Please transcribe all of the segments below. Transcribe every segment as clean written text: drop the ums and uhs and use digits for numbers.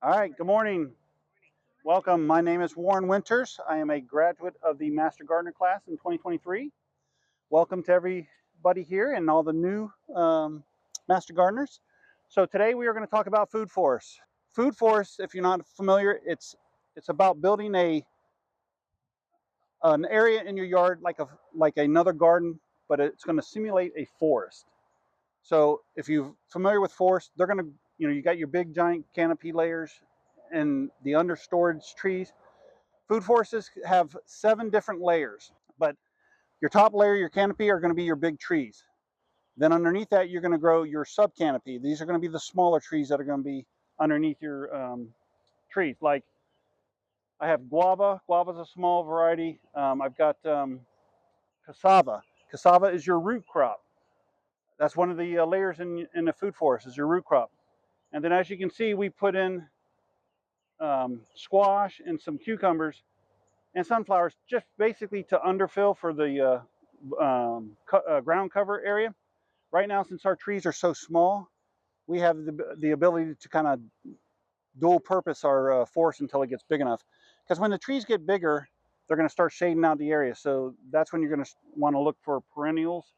All right, good morning. Welcome. My name is Warren Winters. I am a graduate of the Master Gardener class in 2023. Welcome to everybody here and all the new Master Gardeners. So today we are going to talk about food forests. Food forests, if you're not familiar, it's about building an area in your yard like another garden, but it's going to simulate a forest. So if you're familiar with forests, they're going to, you got your big giant canopy layers and the under storage trees. Food forests have 7 different layers, but your top layer, your canopy, are going to be your big trees. Then underneath that, you're going to grow your sub canopy. These are going to be the smaller trees that are going to be underneath your trees. Like I have guava. Guava is a small variety. I've got cassava. Cassava is your root crop. That's one of the layers in the food forest is your root crop. And then as you can see, we put in squash and some cucumbers and sunflowers just basically to underfill for the ground cover area. Right now, since our trees are so small, we have the ability to kind of dual purpose our forest until it gets big enough. Because when the trees get bigger, they're going to start shading out the area. So that's when you're going to want to look for perennials,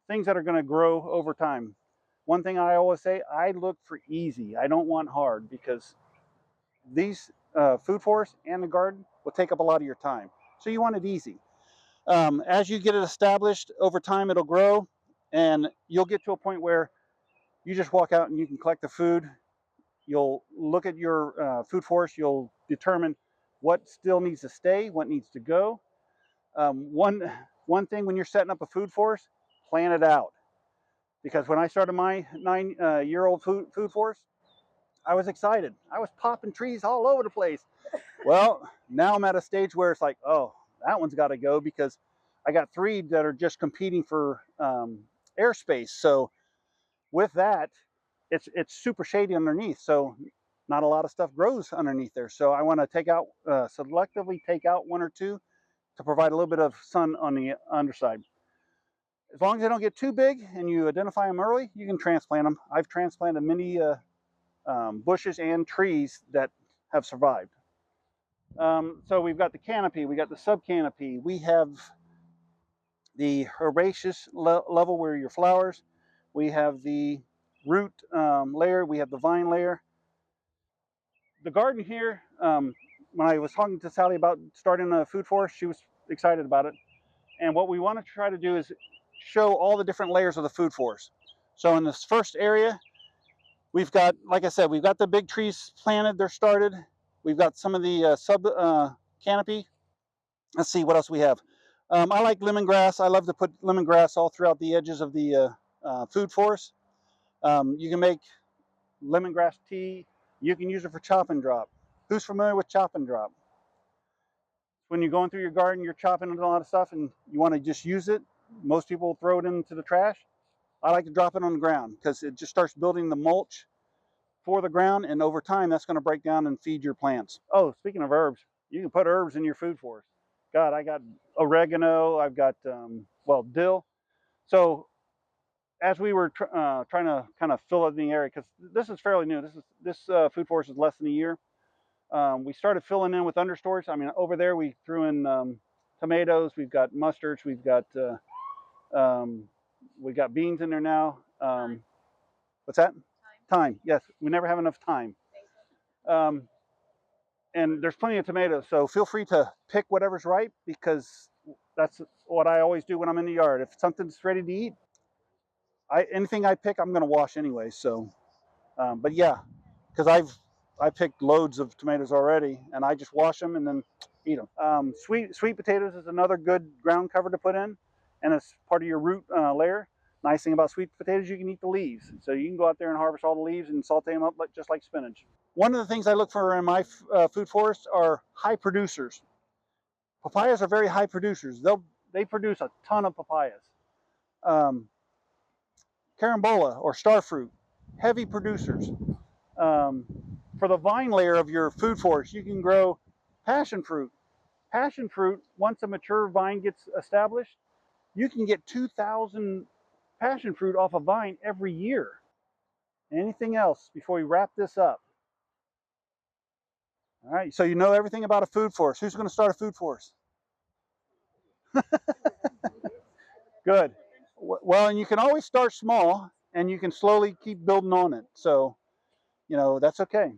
things that are going to grow over time. One thing I always say, I look for easy. I don't want hard because these food forests and the garden will take up a lot of your time. So you want it easy. As you get it established over time, it'll grow and you'll get to a point where you just walk out and you can collect the food. You'll look at your food forest. You'll determine what still needs to stay, what needs to go. One thing when you're setting up a food forest, plan it out. Because when I started my 9-year-old food forest, I was excited. I was popping trees all over the place. Well, now I'm at a stage where it's like, oh, that one's got to go because I got 3 that are just competing for airspace. So with that, it's super shady underneath. So not a lot of stuff grows underneath there. So I want to selectively take out 1 or 2 to provide a little bit of sun on the underside. As long as they don't get too big and you identify them early, you can transplant them. I've transplanted many bushes and trees that have survived. So we've got the canopy, we got the sub canopy, we have the herbaceous level where your flowers, we have the root layer, we have the vine layer. The garden here, when I was talking to Sally about starting a food forest, she was excited about it. And what we want to try to do is show all the different layers of the food forest. So in this first area, we've got, like I said, we've got the big trees planted, they're started. We've got some of the sub canopy. Let's see what else we have. I like lemongrass. I love to put lemongrass all throughout the edges of the food forest. You can make lemongrass tea. You can use it for chop and drop. Who's familiar with chop and drop? When you're going through your garden, you're chopping a lot of stuff and you want to just use it. Most people throw it into the trash. I like to drop it on the ground because it just starts building the mulch for the ground, and over time that's going to break down and feed your plants. Oh, speaking of herbs, you can put herbs in your food forest. God, I got oregano, I've got dill. So as we were trying to kind of fill in the area, because this is fairly new, this food forest is less than a year. We started filling in with understorage. I mean, over there we threw in tomatoes, we've got mustards, we got beans in there now. What's that? Time. Yes, we never have enough time. Um, and there's plenty of tomatoes, so feel free to pick whatever's ripe because that's what I always do when I'm in the yard. If something's ready to eat, anything I pick, I'm going to wash anyway. So, but yeah, because I picked loads of tomatoes already, and I just wash them and then eat them. Sweet potatoes is another good ground cover to put in, and it's part of your root layer. Nice thing about sweet potatoes, you can eat the leaves. So you can go out there and harvest all the leaves and saute them up just like spinach. One of the things I look for in my food forest are high producers. Papayas are very high producers. They produce a ton of papayas. Um, Carambola or starfruit, heavy producers. Um, for the vine layer of your food forest, you can grow passion fruit. Passion fruit, once a mature vine gets established, you can get 2,000 passion fruit off a vine every year. Anything else before we wrap this up? All right, so you know everything about a food forest. Who's going to start a food forest? Good. Well, and you can always start small, and you can slowly keep building on it. So, you know, that's okay.